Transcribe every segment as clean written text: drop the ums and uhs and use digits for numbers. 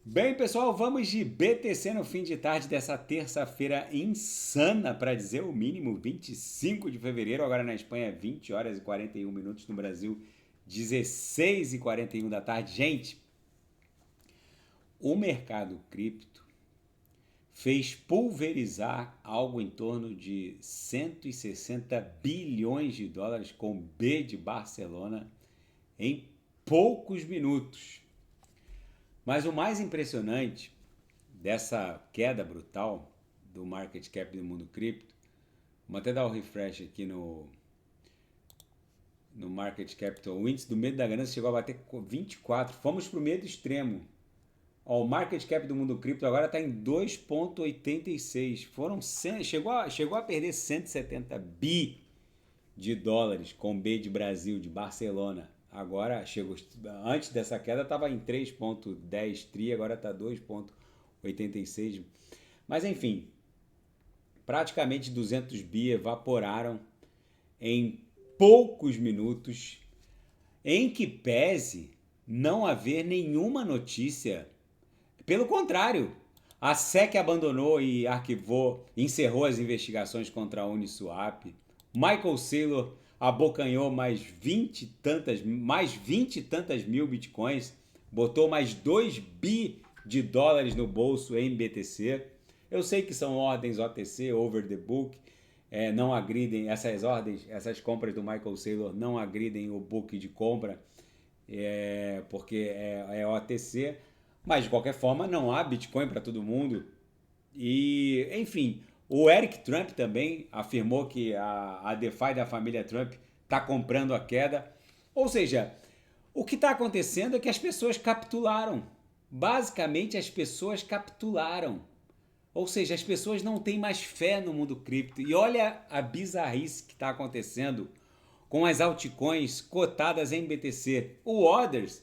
Bem, pessoal, vamos de BTC no fim de tarde dessa terça-feira insana, para dizer o mínimo, 25 de fevereiro, agora na Espanha, 20 horas e 41 minutos, no Brasil, 16 e 41 da tarde. Gente, o mercado cripto fez pulverizar algo em torno de 160 bilhões de dólares com B de Barcelona em poucos minutos. Mas o mais impressionante dessa queda brutal do market cap do mundo cripto, vou até dar o refresh aqui no market capital, o índice do medo da ganância chegou a bater 24, fomos para o medo extremo. Ó, o market cap do mundo cripto agora está em 2,86, chegou a perder 170 bi de dólares com B de Brasil, de Barcelona. Agora chegou, antes dessa queda estava em 3,10 tri, agora está 2,86. Mas enfim, praticamente 200 bi evaporaram em poucos minutos, em que pese não haver nenhuma notícia. Pelo contrário, a SEC abandonou e arquivou, encerrou as investigações contra a Uniswap. Michael Saylor abocanhou mais 20 e tantas mil bitcoins, botou mais 2 bi de dólares no bolso em BTC. Eu sei que são ordens OTC, over the book, não agridem essas ordens, essas compras do Michael Saylor não agridem o book de compra, porque é OTC, mas de qualquer forma não há Bitcoin para todo mundo. E, enfim, o Eric Trump também afirmou que a DeFi da família Trump está comprando a queda. Ou seja, o que está acontecendo é que as pessoas capitularam. Basicamente, as pessoas capitularam. Ou seja, as pessoas não têm mais fé no mundo cripto. E olha a bizarrice que está acontecendo com as altcoins cotadas em BTC. O Others,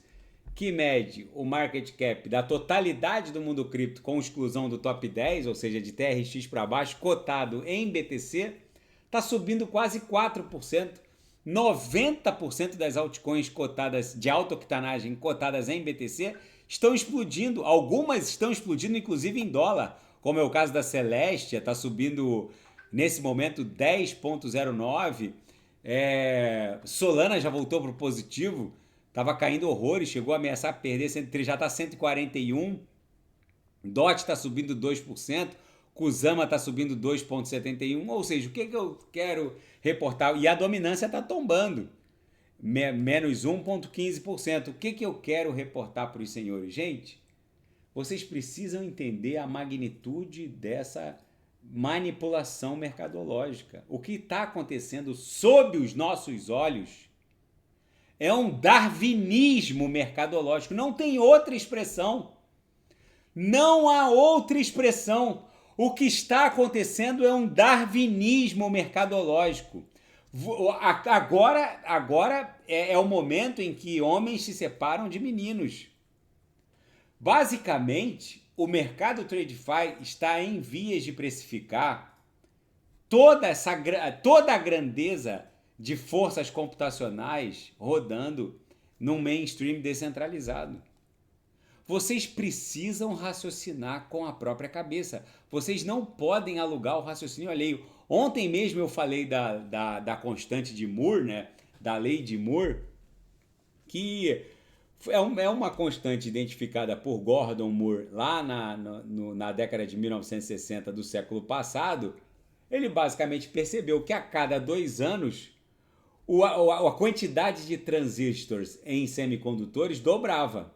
que mede o market cap da totalidade do mundo cripto com exclusão do top 10, ou seja, de TRX para baixo, cotado em BTC, está subindo quase 4%. 90% das altcoins cotadas de alta octanagem cotadas em BTC estão explodindo. Algumas estão explodindo, inclusive em dólar, como é o caso da Celestia, está subindo nesse momento 10,09. Solana já voltou para o positivo, estava caindo horrores, chegou a ameaçar perder, já está 141. DOT está subindo 2%, Kusama está subindo 2,71%, ou seja, o que eu quero reportar? E a dominância está tombando, menos 1,15%. O que eu quero reportar para os senhores? Gente, vocês precisam entender a magnitude dessa manipulação mercadológica. O que está acontecendo sob os nossos olhos é um darwinismo mercadológico. Não tem outra expressão. Não há outra expressão. O que está acontecendo é um darwinismo mercadológico. Agora é o momento em que homens se separam de meninos. Basicamente, o mercado TradeFi está em vias de precificar toda a grandeza de forças computacionais rodando num mainstream descentralizado. Vocês precisam raciocinar com a própria cabeça. Vocês não podem alugar o raciocínio alheio. Ontem mesmo eu falei da constante de Moore, né? Da lei de Moore, que é uma constante identificada por Gordon Moore lá na década de 1960 do século passado. Ele basicamente percebeu que a cada 2 anos a quantidade de transistores em semicondutores dobrava.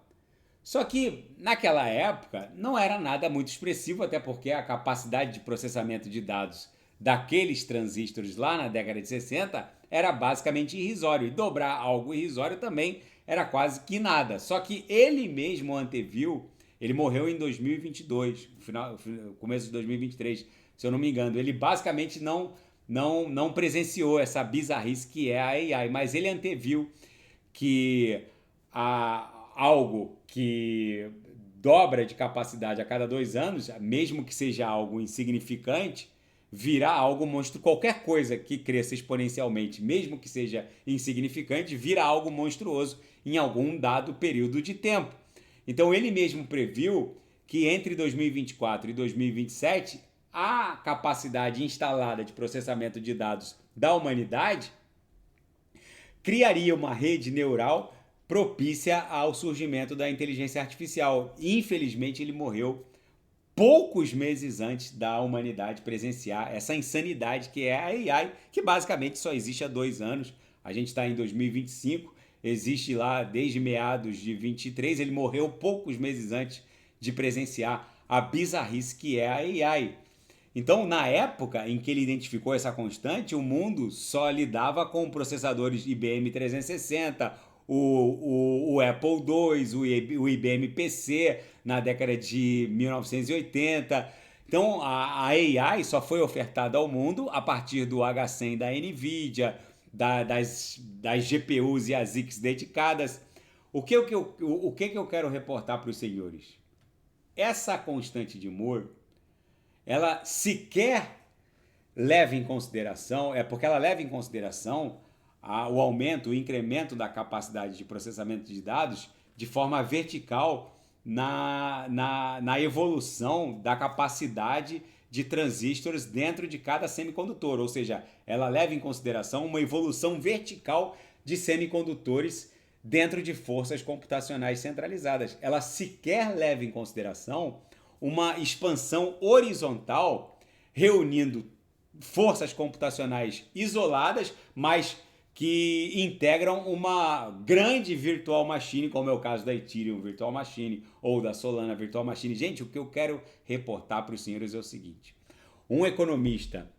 Só que naquela época não era nada muito expressivo, até porque a capacidade de processamento de dados daqueles transistores lá na década de 60 era basicamente irrisório, e dobrar algo irrisório também era quase que nada. Só que ele mesmo anteviu, ele morreu em 2022, começo de 2023, se eu não me engano. Ele basicamente não presenciou essa bizarrice que é a AI, mas ele anteviu que algo que dobra de capacidade a cada 2 anos, mesmo que seja algo insignificante, virá algo monstro. Qualquer coisa que cresça exponencialmente, mesmo que seja insignificante, vira algo monstruoso em algum dado período de tempo. Então ele mesmo previu que entre 2024 e 2027 a capacidade instalada de processamento de dados da humanidade criaria uma rede neural propícia ao surgimento da inteligência artificial. Infelizmente ele morreu poucos meses antes da humanidade presenciar essa insanidade que é a AI, que basicamente só existe há 2 anos. A gente está em 2025, existe lá desde meados de 23, ele morreu poucos meses antes de presenciar a bizarrice que é a AI. Então, na época em que ele identificou essa constante, o mundo só lidava com processadores IBM 360, o Apple II, o IBM PC na década de 1980. Então, a AI só foi ofertada ao mundo a partir do H100 da NVIDIA, das GPUs e ASICs dedicadas. O que eu quero reportar para os senhores? Essa constante de Moore, ela sequer leva em consideração, porque ela leva em consideração o aumento, o incremento da capacidade de processamento de dados de forma vertical na evolução da capacidade de transistores dentro de cada semicondutor, ou seja, ela leva em consideração uma evolução vertical de semicondutores dentro de forças computacionais centralizadas. Ela sequer leva em consideração uma expansão horizontal reunindo forças computacionais isoladas, mas que integram uma grande virtual machine, como é o caso da Ethereum Virtual Machine ou da Solana Virtual Machine. Gente, o que eu quero reportar para os senhores é o seguinte: um economista,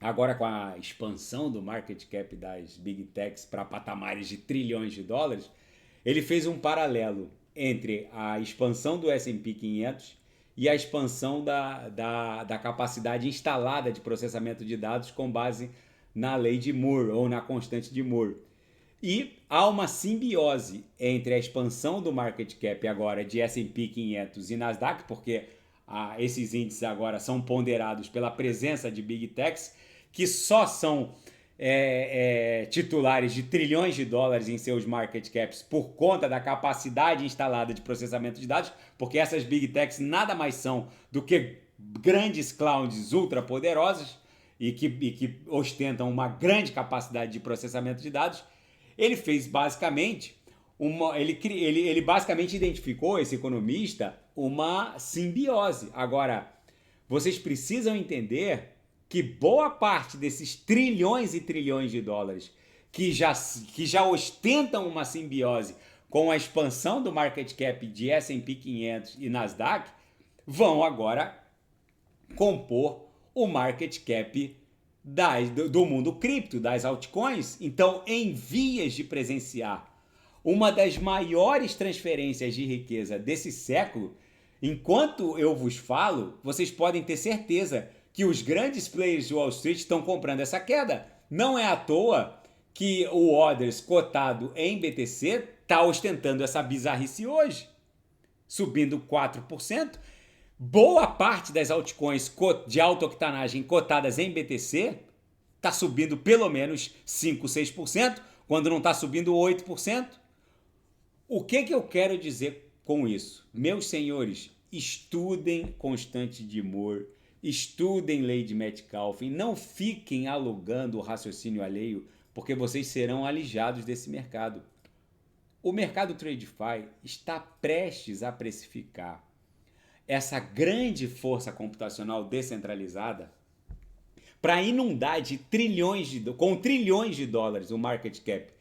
agora com a expansão do market cap das Big Techs para patamares de trilhões de dólares, ele fez um paralelo entre a expansão do S&P 500 e a expansão da capacidade instalada de processamento de dados com base na lei de Moore ou na constante de Moore. E há uma simbiose entre a expansão do market cap agora de S&P 500 e Nasdaq, porque esses índices agora são ponderados pela presença de Big Techs, que só são titulares de trilhões de dólares em seus market caps por conta da capacidade instalada de processamento de dados, porque essas Big Techs nada mais são do que grandes clouds ultra poderosas e que ostentam uma grande capacidade de processamento de dados. Ele fez basicamente ele basicamente identificou, esse economista, uma simbiose. Agora, vocês precisam entender que boa parte desses trilhões e trilhões de dólares que já ostentam uma simbiose com a expansão do market cap de S&P 500 e Nasdaq vão agora compor o market cap do mundo cripto, das altcoins. Então, em vias de presenciar uma das maiores transferências de riqueza desse século, enquanto eu vos falo, vocês podem ter certeza que os grandes players de Wall Street estão comprando essa queda. Não é à toa que o Others cotado em BTC está ostentando essa bizarrice hoje, subindo 4%. Boa parte das altcoins de alta octanagem cotadas em BTC está subindo pelo menos 5, 6%, quando não está subindo 8%. O que eu quero dizer com isso? Meus senhores, estudem constante de Moore, estudem lei de Metcalfe, não fiquem alugando o raciocínio alheio, porque vocês serão alijados desse mercado. O mercado TradeFi está prestes a precificar essa grande força computacional descentralizada para inundar com trilhões de dólares o market cap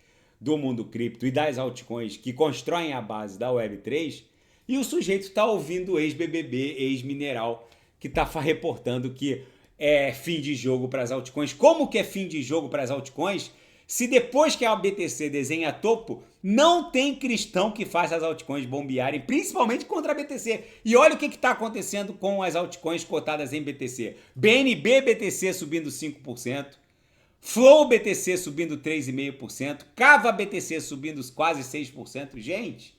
do mundo cripto e das altcoins que constroem a base da Web3, e o sujeito está ouvindo ex-BBB, ex-mineral, que está reportando que é fim de jogo para as altcoins. Como que é fim de jogo para as altcoins se depois que a BTC desenha topo, não tem cristão que faça as altcoins bombearem, principalmente contra a BTC? E olha o que está acontecendo com as altcoins cotadas em BTC. BNB BTC subindo 5%, Flow BTC subindo 3,5%, Cava BTC subindo quase 6%. Gente,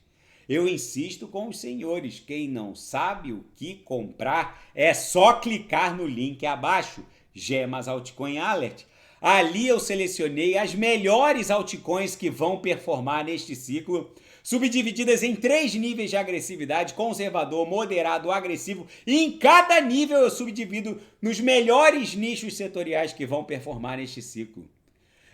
eu insisto com os senhores, quem não sabe o que comprar é só clicar no link abaixo, Gemas Altcoin Alert. Ali eu selecionei as melhores altcoins que vão performar neste ciclo, subdivididas em 3 níveis de agressividade: conservador, moderado, agressivo. E em cada nível eu subdivido nos melhores nichos setoriais que vão performar neste ciclo.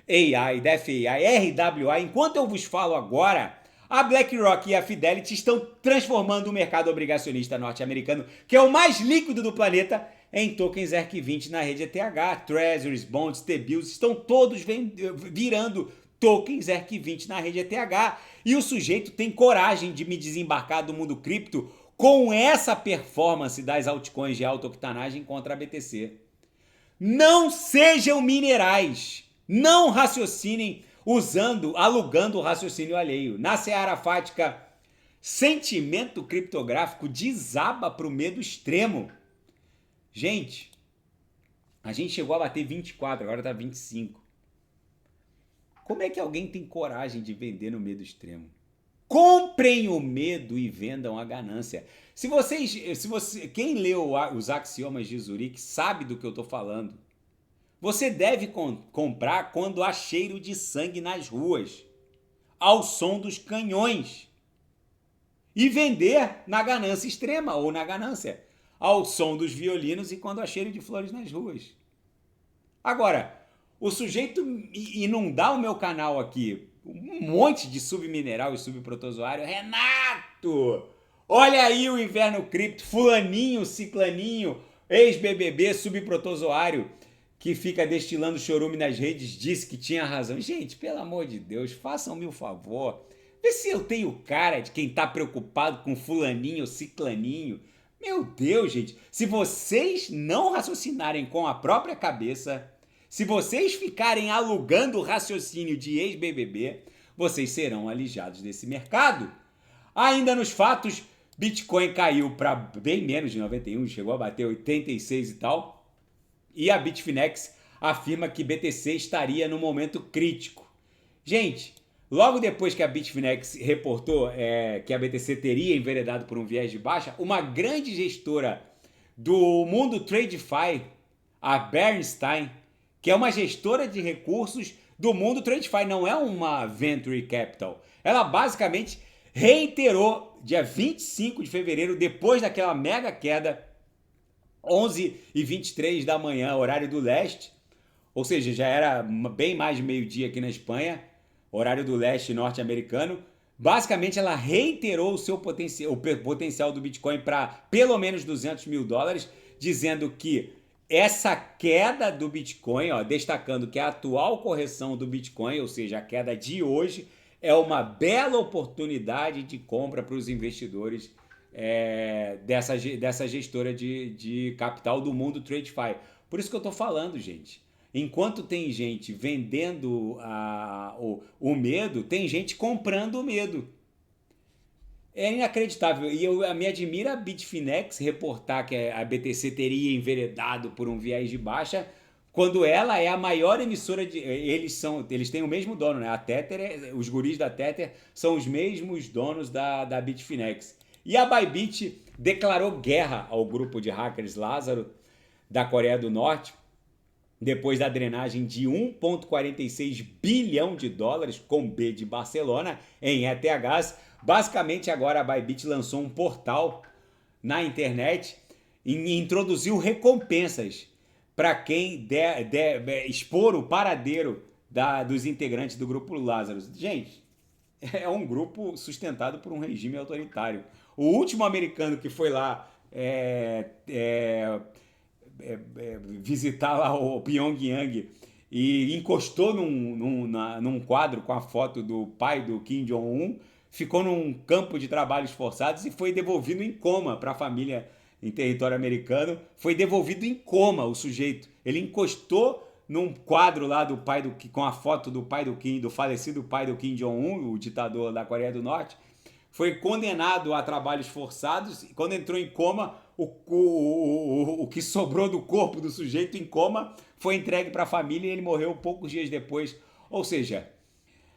AI, DFAI, RWA, enquanto eu vos falo agora, a BlackRock e a Fidelity estão transformando o mercado obrigacionista norte-americano, que é o mais líquido do planeta, em tokens ERC20 na rede ETH. Treasuries, Bonds, T-Bills estão todos virando tokens ERC20 na rede ETH. E o sujeito tem coragem de me desembarcar do mundo cripto com essa performance das altcoins de alta octanagem contra a BTC. Não sejam minerais. Não raciocinem alugando o raciocínio alheio. Na seara fática, sentimento criptográfico desaba para o medo extremo. Gente, a gente chegou a bater 24, agora está 25. Como é que alguém tem coragem de vender no medo extremo? Comprem o medo e vendam a ganância. Quem leu os Axiomas de Zurique sabe do que eu estou falando. Você deve comprar quando há cheiro de sangue nas ruas, ao som dos canhões, e vender na ganância extrema ou na ganância, ao som dos violinos e quando há cheiro de flores nas ruas. Agora, o sujeito inundar o meu canal aqui, um monte de submineral e subprotozoário, Renato, olha aí o inverno cripto, fulaninho, ciclaninho, ex-BBB, subprotozoário, que fica destilando chorume nas redes, disse que tinha razão. Gente, pelo amor de Deus, façam-me o favor. Vê se eu tenho cara de quem tá preocupado com fulaninho, ciclaninho. Meu Deus, gente, se vocês não raciocinarem com a própria cabeça, se vocês ficarem alugando o raciocínio de ex-BBB, vocês serão alijados desse mercado. Ainda nos fatos, Bitcoin caiu para bem menos de 91, chegou a bater 86 e tal. E a Bitfinex afirma que BTC estaria no momento crítico. Gente, logo depois que a Bitfinex reportou que a BTC teria enveredado por um viés de baixa, uma grande gestora do mundo TradeFi, a Bernstein, que é uma gestora de recursos do mundo TradeFi, não é uma Venture Capital. Ela basicamente reiterou, dia 25 de fevereiro, depois daquela mega queda, 11h23 da manhã, horário do leste, ou seja, já era bem mais de meio-dia aqui na Espanha, horário do leste norte-americano. Basicamente, ela reiterou o potencial do Bitcoin para pelo menos $200 mil, dizendo que essa queda do Bitcoin, destacando que a atual correção do Bitcoin, ou seja, a queda de hoje, é uma bela oportunidade de compra para os investidores dessa gestora de capital do mundo TradeFi. Por isso que eu estou falando, gente. Enquanto tem gente vendendo o medo, tem gente comprando o medo. É inacreditável. E me admira a Bitfinex reportar que a BTC teria enveredado por um viés de baixa, quando ela é a maior emissora de... Eles têm o mesmo dono, né? A Tether, os guris da Tether são os mesmos donos da Bitfinex. E a Bybit declarou guerra ao grupo de hackers Lázaro da Coreia do Norte, depois da drenagem de 1,46 bilhão de dólares, com B de Barcelona, em ETHs. Basicamente, agora a Bybit lançou um portal na internet e introduziu recompensas para quem expor o paradeiro dos integrantes do grupo Lázaro. Gente, é um grupo sustentado por um regime autoritário. O último americano que foi lá visitar lá o Pyongyang e encostou num quadro com a foto do pai do Kim Jong-un, ficou num campo de trabalhos forçados e foi devolvido em coma para a família em território americano. Foi devolvido em coma o sujeito. Ele encostou num quadro lá com a foto do pai do Kim, do falecido pai do Kim Jong-un, o ditador da Coreia do Norte. Foi condenado a trabalhos forçados e quando entrou em coma, o que sobrou do corpo do sujeito em coma foi entregue para a família e ele morreu poucos dias depois. Ou seja,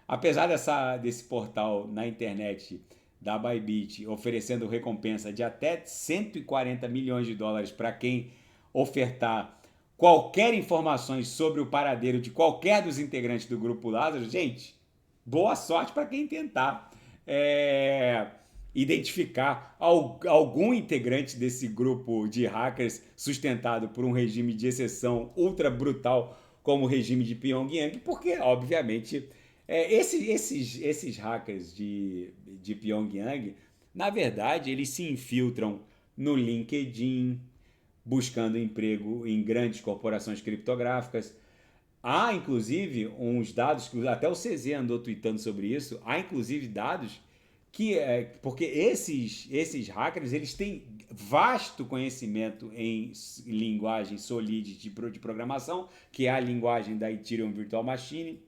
apesar desse portal na internet da Bybit oferecendo recompensa de até 140 milhões de dólares para quem ofertar qualquer informações sobre o paradeiro de qualquer dos integrantes do grupo Lázaro, gente, boa sorte para quem tentar. identificar algum integrante desse grupo de hackers sustentado por um regime de exceção ultra brutal como o regime de Pyongyang, porque, obviamente, esses hackers de Pyongyang, na verdade, eles se infiltram no LinkedIn, buscando emprego em grandes corporações criptográficas. Há, inclusive, uns dados, que até o CZ andou tweetando sobre isso, há, inclusive, dados porque esses hackers, eles têm vasto conhecimento em linguagem Solidity de programação, que é a linguagem da Ethereum Virtual Machine.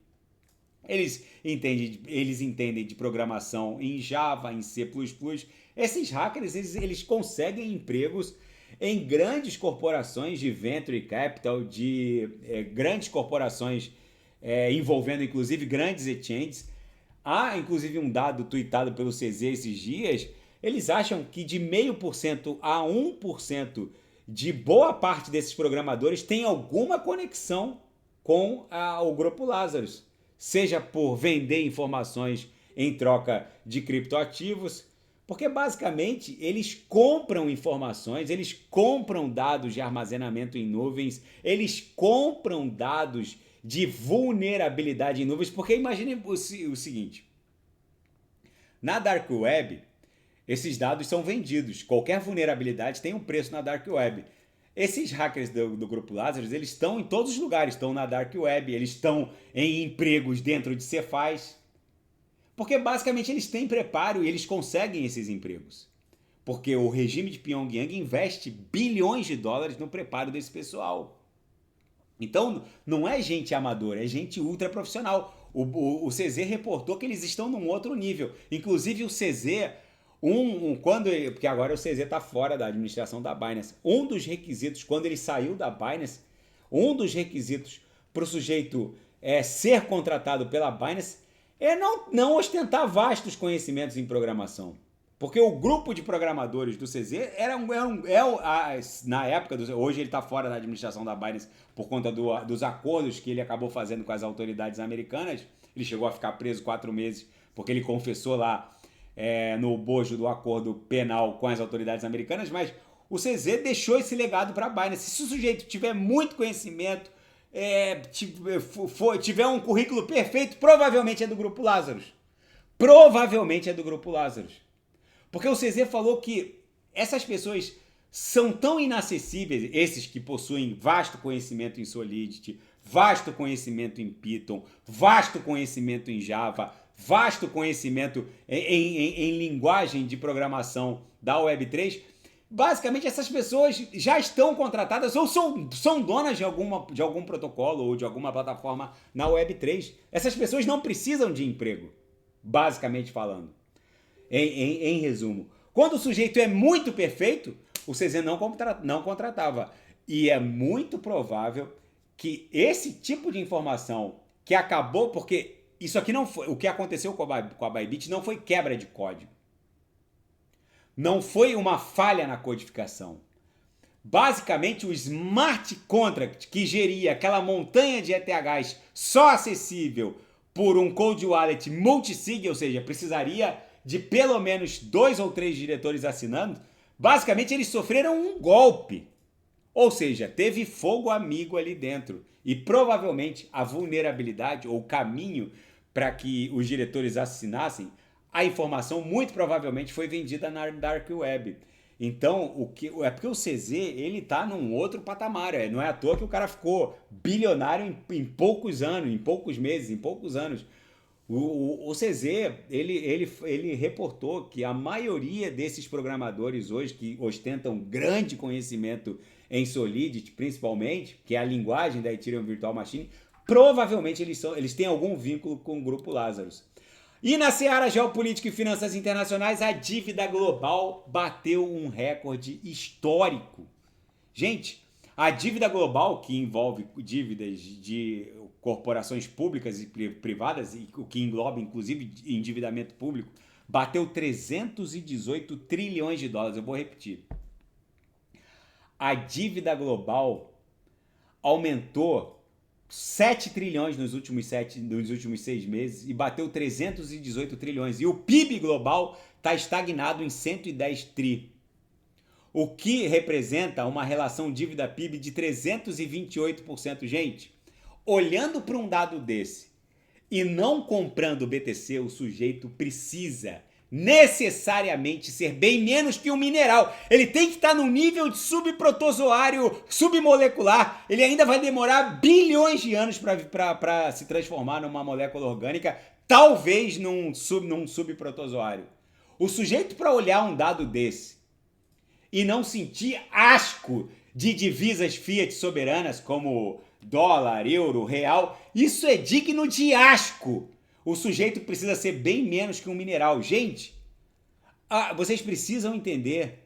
Eles entendem de programação em Java, em C++. Esses hackers, eles conseguem empregos em grandes corporações de venture capital, de grandes corporações envolvendo inclusive grandes exchanges. Há inclusive um dado tweetado pelo CZ esses dias, eles acham que de 0,5% a 1% de boa parte desses programadores tem alguma conexão com o Grupo Lazarus, seja por vender informações em troca de criptoativos, porque basicamente eles compram informações, eles compram dados de armazenamento em nuvens, eles compram dados de vulnerabilidade em nuvens, porque imagine o seguinte, na Dark Web, esses dados são vendidos, qualquer vulnerabilidade tem um preço na Dark Web. Esses hackers do Grupo Lazarus, eles estão em todos os lugares, estão na Dark Web, eles estão em empregos dentro de Cefaz, porque basicamente eles têm preparo e eles conseguem esses empregos. Porque o regime de Pyongyang investe bilhões de dólares no preparo desse pessoal. Então, não é gente amadora, é gente ultra profissional. O CZ reportou que eles estão num outro nível. Inclusive o CZ, porque agora o CZ está fora da administração da Binance. Um dos requisitos, quando ele saiu da Binance, um dos requisitos para o sujeito ser contratado pela Binance é não ostentar vastos conhecimentos em programação. Porque o grupo de programadores do CZ na época, hoje ele está fora da administração da Binance por conta dos acordos que ele acabou fazendo com as autoridades americanas. Ele chegou a ficar preso 4 meses porque ele confessou lá no bojo do acordo penal com as autoridades americanas, mas o CZ deixou esse legado para a Binance. Se o sujeito tiver muito conhecimento, tiver um currículo perfeito, provavelmente é do Grupo Lazarus. Provavelmente é do Grupo Lazarus. Porque o CZ falou que essas pessoas são tão inacessíveis, esses que possuem vasto conhecimento em Solidity, vasto conhecimento em Python, vasto conhecimento em Java, vasto conhecimento em linguagem de programação da Web3. Basicamente, essas pessoas já estão contratadas ou são donas de algum protocolo ou de alguma plataforma na Web3. Essas pessoas não precisam de emprego, basicamente falando. Em resumo, quando o sujeito é muito perfeito, o CZ não contratava. E é muito provável que esse tipo de informação que acabou, porque isso aqui não foi, o que aconteceu com a Bybit não foi quebra de código. Não foi uma falha na codificação. Basicamente, o smart contract que geria aquela montanha de ETHs só acessível por um cold wallet multisig, ou seja, precisaria de pelo menos 2 ou 3 diretores assinando, basicamente eles sofreram um golpe. Ou seja, teve fogo amigo ali dentro. E provavelmente a vulnerabilidade ou o caminho para que os diretores assinassem, a informação muito provavelmente foi vendida na Dark Web. Então, é porque o CZ, ele tá num outro patamar. Não é à toa que o cara ficou bilionário em poucos anos, em poucos meses, em poucos anos. O CZ, ele reportou que a maioria desses programadores hoje que ostentam grande conhecimento em Solidity, principalmente, que é a linguagem da Ethereum Virtual Machine, provavelmente eles têm algum vínculo com o Grupo Lazarus. E na seara geopolítica e finanças internacionais, a dívida global bateu um recorde histórico. Gente, a dívida global, que envolve dívidas de corporações públicas e privadas, e o que engloba inclusive endividamento público, bateu 318 trilhões de dólares. Eu vou repetir. A dívida global aumentou 7 trilhões nos últimos 6 meses e bateu 318 trilhões. E o PIB global está estagnado em 110 tri. O que representa uma relação dívida-PIB de 328%. Gente, olhando para um dado desse e não comprando o BTC, o sujeito precisa necessariamente ser bem menos que um mineral. Ele tem que estar no nível de subprotozoário, submolecular. Ele ainda vai demorar bilhões de anos para se transformar numa molécula orgânica, talvez num subprotozoário. O sujeito, para olhar um dado desse e não sentir asco de divisas fiat soberanas como dólar, euro, real, isso é digno de asco. O sujeito precisa ser bem menos que um mineral. Gente, vocês precisam entender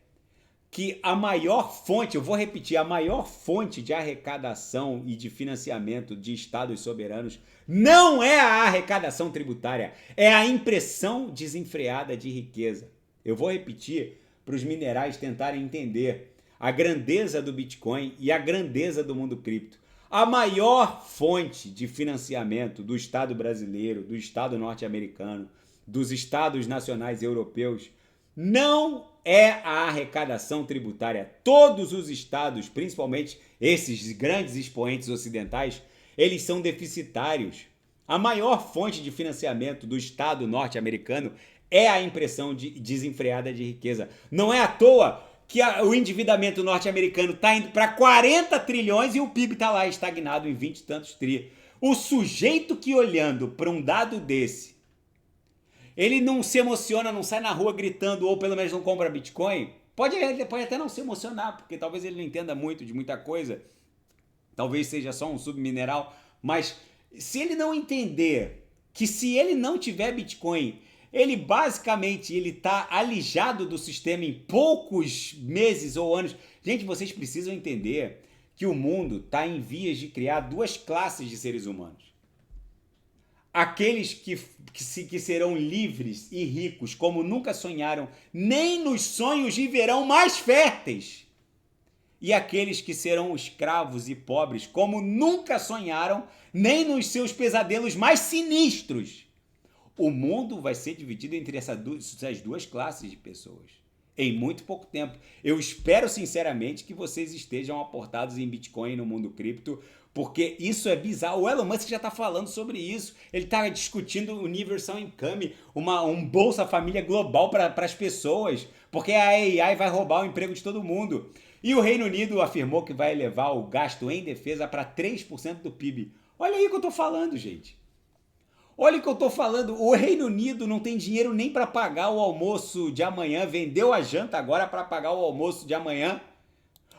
que a maior fonte, eu vou repetir, a maior fonte de arrecadação e de financiamento de estados soberanos não é a arrecadação tributária, é a impressão desenfreada de riqueza. Eu vou repetir para os minerais tentarem entender a grandeza do Bitcoin e a grandeza do mundo cripto. A maior fonte de financiamento do Estado brasileiro, do Estado norte-americano, dos Estados nacionais europeus, não é a arrecadação tributária. Todos os estados, principalmente esses grandes expoentes ocidentais, eles são deficitários. A maior fonte de financiamento do Estado norte-americano é a impressão desenfreada de riqueza. Não é à toa que o endividamento norte-americano está indo para 40 trilhões e o PIB está lá estagnado em 20 e tantos tri. O sujeito que olhando para um dado desse, ele não se emociona, não sai na rua gritando ou pelo menos não compra Bitcoin, pode até não se emocionar, porque talvez ele não entenda muito de muita coisa, talvez seja só um submineral, mas se ele não entender que se ele não tiver Bitcoin, ele basicamente está alijado do sistema em poucos meses ou anos. Gente, vocês precisam entender que o mundo está em vias de criar duas classes de seres humanos. Aqueles que serão livres e ricos como nunca sonharam, nem nos sonhos de verão mais férteis. E aqueles que serão escravos e pobres como nunca sonharam, nem nos seus pesadelos mais sinistros. O mundo vai ser dividido entre essas duas classes de pessoas em muito pouco tempo. Eu espero sinceramente que vocês estejam aportados em Bitcoin no mundo cripto, porque isso é bizarro. O Elon Musk já está falando sobre isso. Ele está discutindo o Universal Income, um Bolsa Família global para as pessoas, porque a AI vai roubar o emprego de todo mundo. E o Reino Unido afirmou que vai elevar o gasto em defesa para 3% do PIB. Olha aí o que eu estou falando, gente. Olha o que eu estou falando, o Reino Unido não tem dinheiro nem para pagar o almoço de amanhã, vendeu a janta agora para pagar o almoço de amanhã.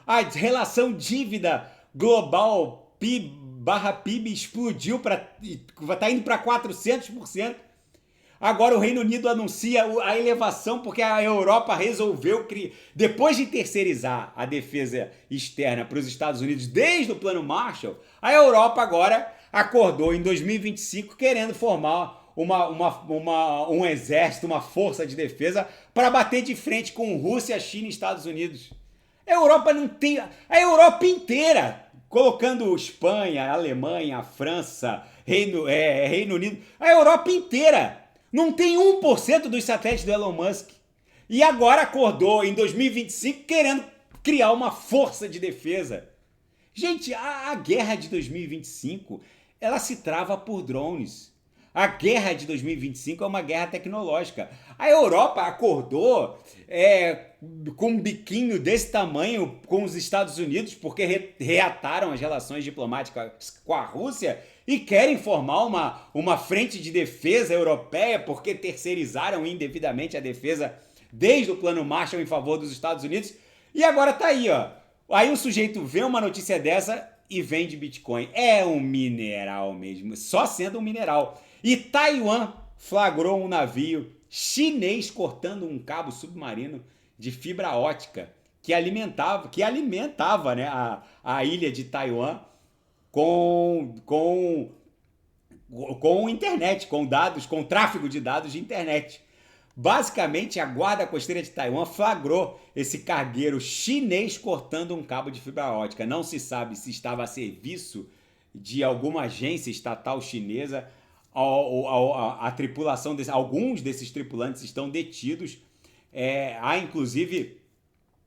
A relação dívida global PIB/PIB explodiu, está indo para 400%. Agora o Reino Unido anuncia a elevação porque a Europa resolveu, depois de terceirizar a defesa externa para os Estados Unidos desde o Plano Marshall, a Europa agora acordou em 2025 querendo formar um exército, uma força de defesa para bater de frente com Rússia, China e Estados Unidos. A Europa não tem... A Europa inteira, colocando Espanha, Alemanha, França, Reino Unido, a Europa inteira não tem 1% dos satélites do Elon Musk. E agora acordou em 2025 querendo criar uma força de defesa. Gente, a guerra de 2025, ela se trava por drones. A guerra de 2025 é uma guerra tecnológica. A Europa acordou com um biquinho desse tamanho com os Estados Unidos porque reataram as relações diplomáticas com a Rússia e querem formar uma frente de defesa europeia porque terceirizaram indevidamente a defesa desde o Plano Marshall em favor dos Estados Unidos. E agora tá aí, ó. Aí o sujeito vê uma notícia dessa e vende Bitcoin. É um mineral mesmo, só sendo um mineral. E Taiwan flagrou um navio chinês cortando um cabo submarino de fibra ótica que alimentava, né, a ilha de Taiwan com internet, com dados, com tráfego de dados de internet. Basicamente, a guarda costeira de Taiwan flagrou esse cargueiro chinês cortando um cabo de fibra ótica. Não se sabe se estava a serviço de alguma agência estatal chinesa. A tripulação, alguns desses tripulantes estão detidos. Há inclusive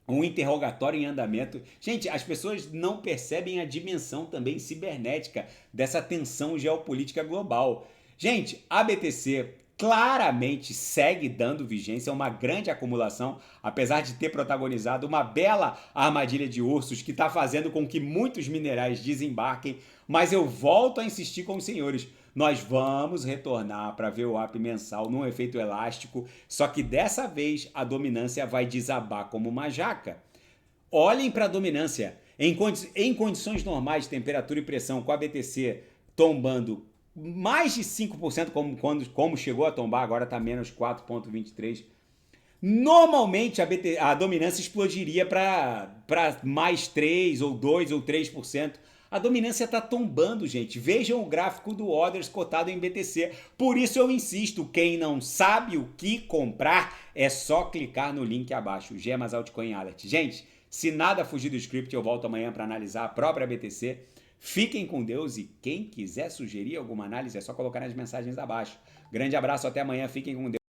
um interrogatório em andamento. Gente, as pessoas não percebem a dimensão também cibernética dessa tensão geopolítica global. Gente, a BTC claramente segue dando vigência a uma grande acumulação, apesar de ter protagonizado uma bela armadilha de ursos que está fazendo com que muitos minerais desembarquem, mas eu volto a insistir com os senhores. Nós vamos retornar para ver o VWAP mensal num efeito elástico, só que dessa vez a dominância vai desabar como uma jaca. Olhem para a dominância. Em condições normais, temperatura e pressão, com a BTC tombando mais de 5%, como chegou a tombar, agora está menos 4,23%. Normalmente a dominância explodiria para mais 3 ou 2 ou 3%. A dominância está tombando, gente. Vejam o gráfico do Orders cotado em BTC. Por isso eu insisto, quem não sabe o que comprar, é só clicar no link abaixo, Gemas Altcoin Alert. Gente, se nada fugir do script, eu volto amanhã para analisar a própria BTC. Fiquem com Deus e quem quiser sugerir alguma análise é só colocar nas mensagens abaixo. Grande abraço, até amanhã, fiquem com Deus.